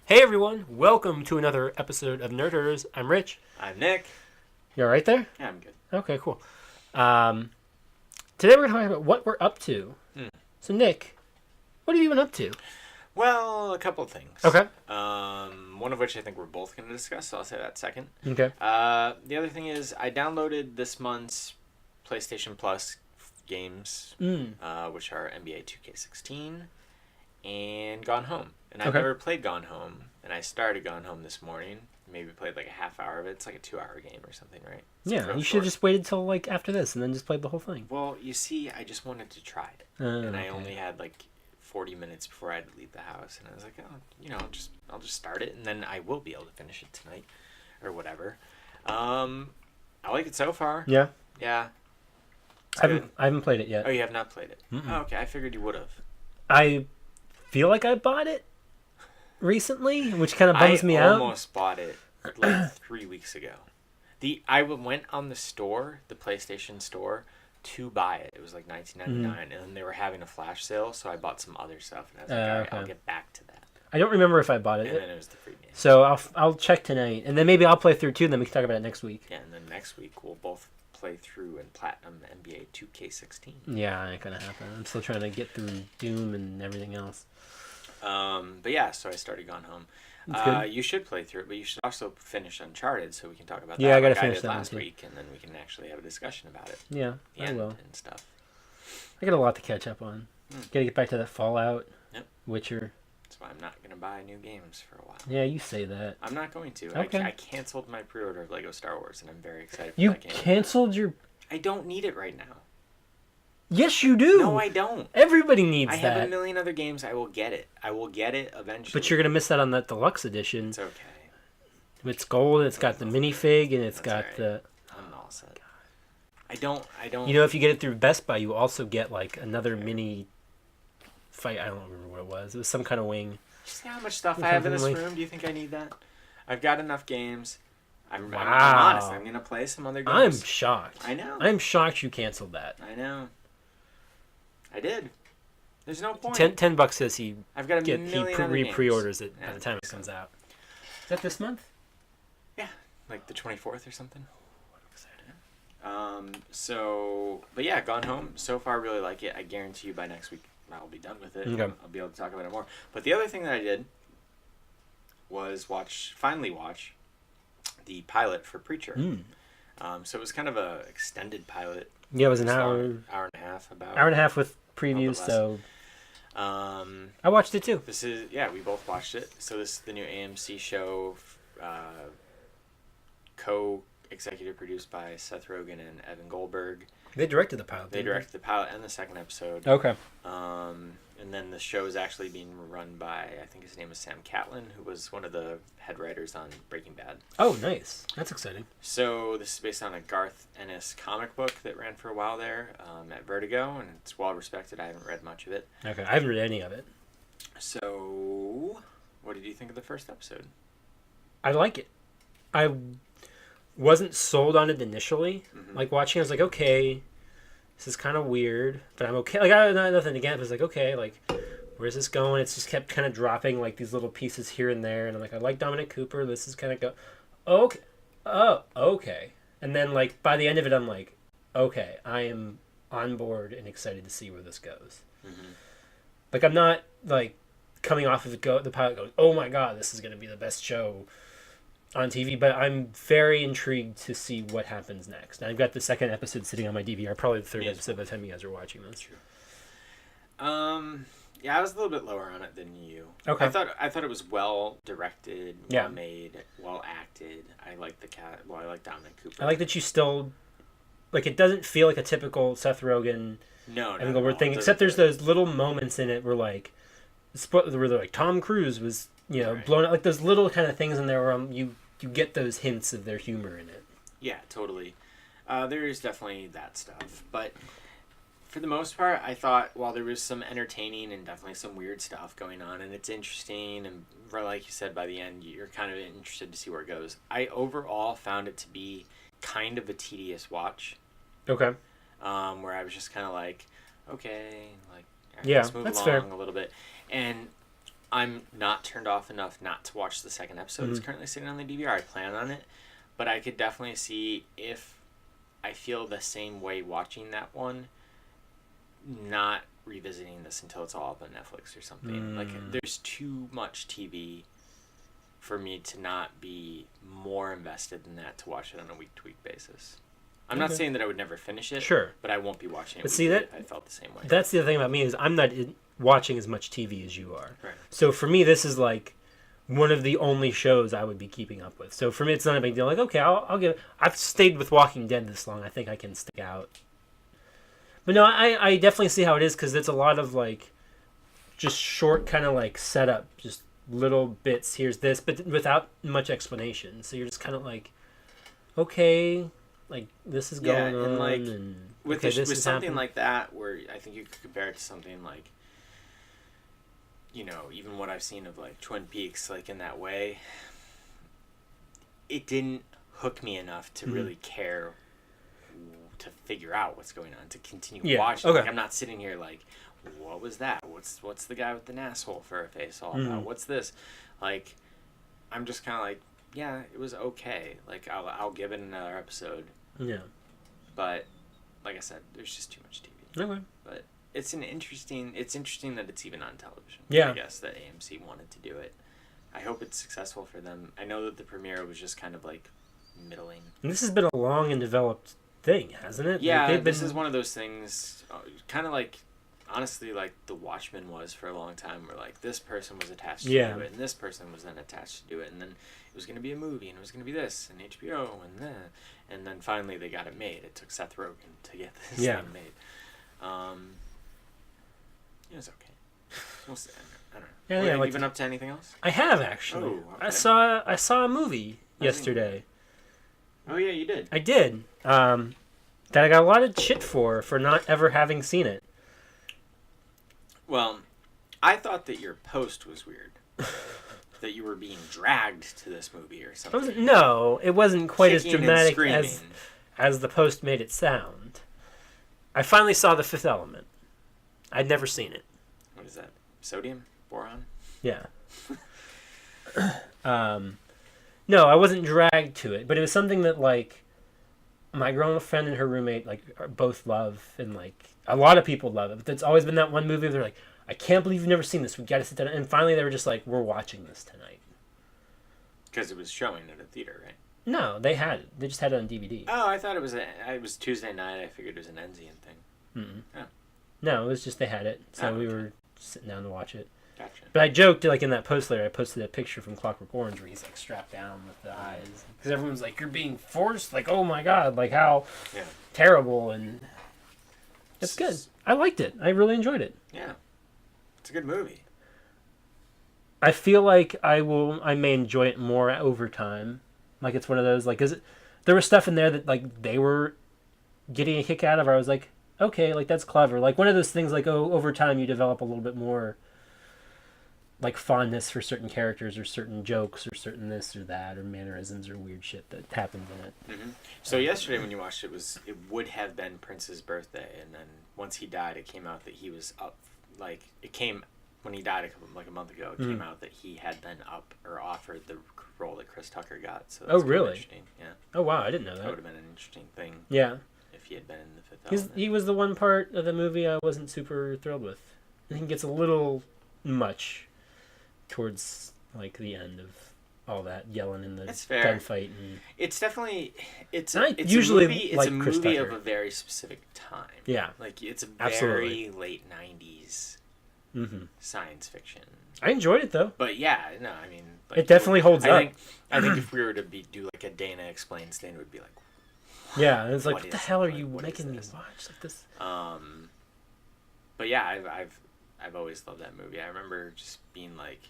Hey everyone, welcome to another episode of Nerders. I'm Rich. I'm Nick. You all right there? Yeah, I'm good. Okay, cool. Today we're going to talk about what we're up to. So Nick, what have you been up to? Well, a couple of things. Okay. One of which I think we're both going to discuss, so I'll say that second. Okay. The other thing is I downloaded this month's PlayStation Plus games, which are NBA 2K16 and Gone Home. And I've Okay. never played Gone Home, and I started Gone Home this morning. Maybe played like a half hour of it. It's like a 2-hour game or something, right? It's Yeah, real you should short. have just waited till like after this and then just played the whole thing. Well, you see, I just wanted to try it. And I only had like 40 minutes before I had to leave the house, and I was like, oh, I'll just start it, and then I will be able to finish it tonight, or whatever. I like it so far. Yeah. Yeah. It's I good. haven't played it yet. Oh, you have not played it? Mm-mm. Oh, okay. I figured you would have. I feel like I bought it recently, which kind of bums me I out. almost bought it like 3 weeks ago. I went on the store, the PlayStation store, to buy it. It was like $19.99, and then they were having a flash sale, so I bought some other stuff, and I was like, all right, okay. I'll get back to that. I don't remember if I bought And it. then it was the free game. So I'll check tonight, and then maybe I'll play through too, and then we can talk about it next week. Yeah, and then next week we'll both play through and platinum NBA 2K16. Yeah, that ain't gonna happen. I'm still trying to get through Doom and everything else. But yeah, so I started Gone Home. That's good. You should play through it, but you should also finish Uncharted so we can talk about Yeah, that. I gotta like finish did that one last too. week, and then we can actually have a discussion about it. Yeah, The I end will. and stuff. I got a lot to catch up on. Gotta get back to that Fallout, Yep. Witcher. That's why I'm not going to buy new games for a while. Yeah, you say that. I'm not going to. Okay. I canceled my pre-order of Lego Star Wars, and I'm very excited for You that game. canceled your... I don't need it right now. Yes, you do. No, I don't. Everybody needs I have that. a million other games. I will get it. I will get it eventually. But you're gonna miss that on that deluxe edition. It's okay. It's gold. It's got the minifig, and it's That's got alright. the... I'm all set. I don't. You know, if you get it through Best Buy, you also get like another mini fight. I don't remember what it was. It was some kind of wing. See how much stuff I have in this Like- room? Do you think I need that? I've got enough games. I'm Wow. honest. I'm gonna play some other I'm games. shocked. I know. I'm shocked you canceled that. I know. I did. There's no point. $10 says he I've got a million other games. pre-orders it by Yeah, the time it so- comes out. Is that this month? Like the 24th or something. But yeah, Gone Home. So far, really like it. I guarantee you by next week I'll be done with it. Okay. I'll be able to talk about it more. But the other thing that I did was finally watch the pilot for Preacher. So it was kind of a extended pilot. Yeah, it was an It's hour long, hour and a half about. and a half with previews. less. So Um, I watched it too. this is we both watched it. So this is the new AMC show, co-executive produced by Seth Rogen and Evan Goldberg. They directed the pilot. They directed the pilot and the second episode. Okay. And then the show is actually being run by, I think his name is Sam Catlin, who was one of the head writers on Breaking Bad. Oh, nice. That's exciting. So this is based on a Garth Ennis comic book that ran for a while there at Vertigo, and it's well respected. I haven't read much of it. Okay, I haven't read any of it. So, what did you think of the first episode? I like it. I wasn't sold on it initially. Like watching, I was like, okay, this is kind of weird, but I'm okay. Like I had nothing against it. I was like, okay, like where's this going? It's just kept kind of dropping like these little pieces here and there, and I'm like, I like Dominic Cooper. This is kind of okay, okay. And then like by the end of it, I'm like, okay, I am on board and excited to see where this goes. Like I'm not like coming off of the pilot going, oh my god, this is gonna be the best show on TV, but I'm very intrigued to see what happens next. And I've got the second episode sitting on my DVR, probably the third Yes. episode by the time you guys are watching this. True. Yeah, I was a little bit lower on it than you. Okay. I thought it was well directed, Yeah. well made, well acted. I like I like Dominic Cooper. I like that you still, like, it doesn't feel like a typical Seth Rogen no, and Goldberg thing, except there's those little moments in it where, like, where they're like, Tom Cruise was, Right. blown up. Like, those little kind of things in there where you get those hints of their humor in it. Yeah, totally. There is definitely that stuff, but for the most part, I thought while there was some entertaining and definitely some weird stuff going on, and it's interesting, and like you said, by the end, you're kind of interested to see where it goes. I overall found it to be kind of a tedious watch. Okay. Where I was just kind of like, okay, like, all right, Yeah, let's move that's along fair. a little bit. And I'm not turned off enough not to watch the second episode. It's currently sitting on the DVR. I plan on it, but I could definitely see if I feel the same way watching that one, not revisiting this until it's all up on Netflix or something. Like, there's too much TV for me to not be more invested in that to watch it on a week-to-week basis. I'm not saying that I would never finish it, Sure, but I won't be watching it. But see, that if I felt the same way. That's the other thing about me is I'm not watching as much TV as you are. Right. So for me, this is like one of the only shows I would be keeping up with. So for me, it's not a big deal. Like, okay, I'll give. I've stayed with Walking Dead this long. I think I can stick out. But no, I definitely see how it is because it's a lot of like just short kind of like setup, just little bits. Here's this, but without much explanation. So you're just kind of like, okay, like this is going on, and like with with something happening. Like that, where I think you could compare it to something like, you know, even what I've seen of like Twin Peaks, like in that way, it didn't hook me enough to really care to figure out what's going on, to continue watching. Okay. Like, I'm not sitting here like, what was that? What's the guy with an asshole for a face all about? What's this? Like, I'm just kind of like, yeah, it was okay. Like, I'll give it another episode. Yeah. But like I said, there's just too much TV. Okay. But it's interesting that it's even on television. Yeah. I guess that AMC wanted to do it. I hope it's successful for them. I know that the premiere was just kind of like middling. And this has been a long and developed thing, hasn't it? Yeah, like this is one of those things, kind of like, honestly, like The Watchmen was for a long time, where like this person was attached to do it, and this person was then attached to do it, and then it was going to be a movie, and it was going to be this, and HBO, and then finally they got it made. It took Seth Rogen to get this thing made. It was okay. We'll see. I don't know. Have you been up to anything else? I have actually. Oh, okay. I saw a movie yesterday. Oh yeah, you did. I did. That I got a lot of shit for not ever having seen it. Well, I thought that your post was weird. That you were being dragged to this movie or something. No, it wasn't quite as Kicking and dramatic screaming. as the post made it sound. I finally saw The Fifth Element. I'd never seen it. What is that? Sodium? Boron? Yeah. No, I wasn't dragged to it, but it was something that like my girlfriend and her roommate like both love, and like a lot of people love it. But it's always been that one movie where they're like, I can't believe you've never seen this. We got to sit down. And finally, they were just like, we're watching this tonight. Because it was showing at a theater, right? No, they had it. They just had it on DVD. Oh, I thought it was Tuesday night. I figured it was an Enzian thing. Mm-mm. Oh. No, it was just they had it, so we okay. were sitting down to watch it. Gotcha. But I joked, like in that post later, I posted a picture from Clockwork Orange where he's like strapped down with the eyes, because everyone's like, "You're being forced." Like, oh my god, like how terrible, and it's good. I liked it. I really enjoyed it. Yeah, it's a good movie. I feel like I may enjoy it more over time. Like it's one of those like, there was stuff in there that like they were getting a kick out of. I was like, okay, like that's clever. Like one of those things like, oh, over time you develop a little bit more like fondness for certain characters or certain jokes or certain this or that or mannerisms or weird shit that happens in it. Mm-hmm. So yesterday when you watched it, it would have been Prince's birthday, and then once he died, it came out that he was up. Like it came when he died a month ago. It came out that he had been up or offered the role that Chris Tucker got. So that's really? interesting. Yeah. Oh wow, I didn't know that. That would have been an interesting thing. Yeah. If he had been in The Fifth Element. He was the one part of the movie I wasn't super thrilled with. I think it gets a little much towards like the end of all that yelling in the gunfight. And it's definitely it's usually a movie, it's like a Chris movie Tucker. of a very specific time. Yeah, like it's a absolutely. very late 90s science fiction. I enjoyed it though. But yeah, no, I mean, like, it definitely holds up. I think if we were to do like a Dana Explains, Dana would be like, yeah, and it's like, what the hell are you making me watch like this? But yeah, I've always loved that movie. I remember just being like,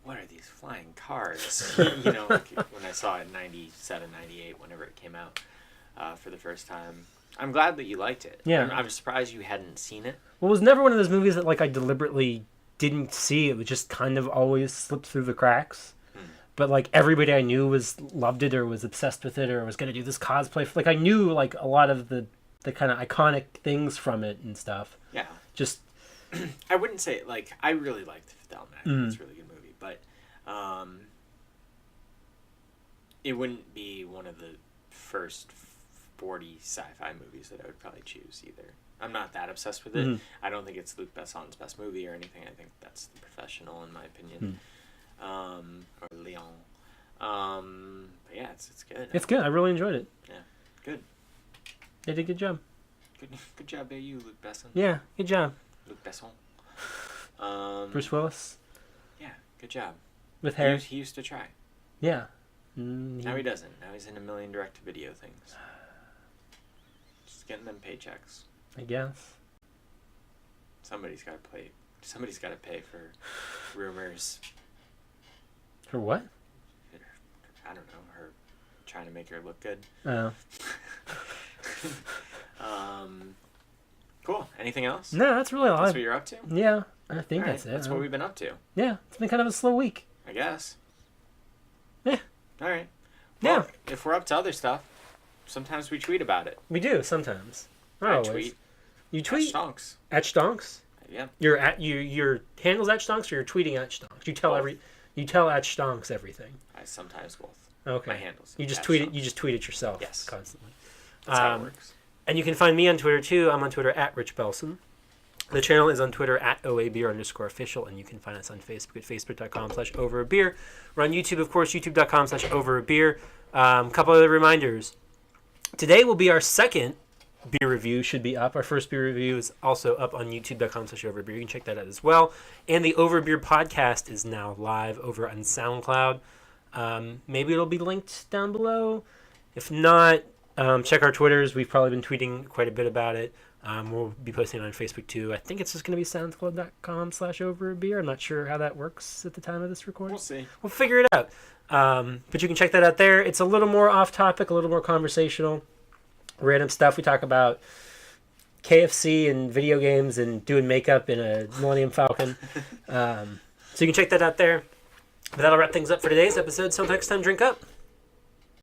what are these flying cars? You know, like when I saw it in 97, 98, whenever it came out for the first time. I'm glad that you liked it. Yeah. I'm surprised you hadn't seen it. Well, it was never one of those movies that like I deliberately didn't see. It would just kind of always slip through the cracks. But like everybody I knew loved it or was obsessed with it or was going to do this cosplay. Like I knew like a lot of the kind of iconic things from it and stuff. Yeah. Just I wouldn't say like I really liked Fifth Element. I think it's a really good movie, but it wouldn't be one of the first 40 sci-fi movies that I would probably choose either. I'm not that obsessed with it. I don't think it's Luc Besson's best movie or anything. I think that's The Professional in my opinion, or Leon. But yeah, it's good. It's good. I really enjoyed it. Yeah, good. They did a good job. Good job, by you, Luc Besson. Yeah, good job. Luc Besson. Bruce Willis. Yeah, good job. With hair. He used to try. Yeah. Now he doesn't. Now he's in a million direct-to-video things. Just getting them paychecks. I guess. Somebody's got to pay. Somebody's got to pay for rumors. For what? I don't know. Her trying to make her look good. Oh. Cool. Anything else? No, that's really all. That's what you're up to? Yeah, I think All right, that's it. That's what we've been up to. Yeah, it's been kind of a slow week. I guess. Yeah. All right. Yeah. Well, if we're up to other stuff, sometimes we tweet about it. We do sometimes. Not I always. tweet. You tweet Stonks. at Stonks. Yeah. Your handle's at Stonks, or you're tweeting at Stonks. You tell at Stonks everything. I sometimes both. Okay. My handles. You just at tweet it. Stonks. You just tweet it yourself. Yes. Constantly. That's how it works. And you can find me on Twitter too. I'm on Twitter at Rich Belson. The channel is on Twitter at OABeer_official, and you can find us on Facebook at facebook.com/overabeer. We're on YouTube, of course, youtube.com/overabeer. Couple other reminders. Today will be our second beer review, should be up. Our first beer review is also up on youtube.com/overbeer. You can check that out as well. And the Overbeer podcast is now live over on SoundCloud. Maybe it'll be linked down below. If not, check our Twitters. We've probably been tweeting quite a bit about it. We'll be posting it on Facebook too. I think it's just going to be soundcloud.com/overabeer. I'm not sure how that works at the time of this recording. We'll see. We'll figure it out. But you can check that out there. It's a little more off topic, a little more conversational. Random stuff. We talk about KFC and video games and doing makeup in a Millennium Falcon. So you can check that out there. But that'll wrap things up for today's episode. So next time, drink up.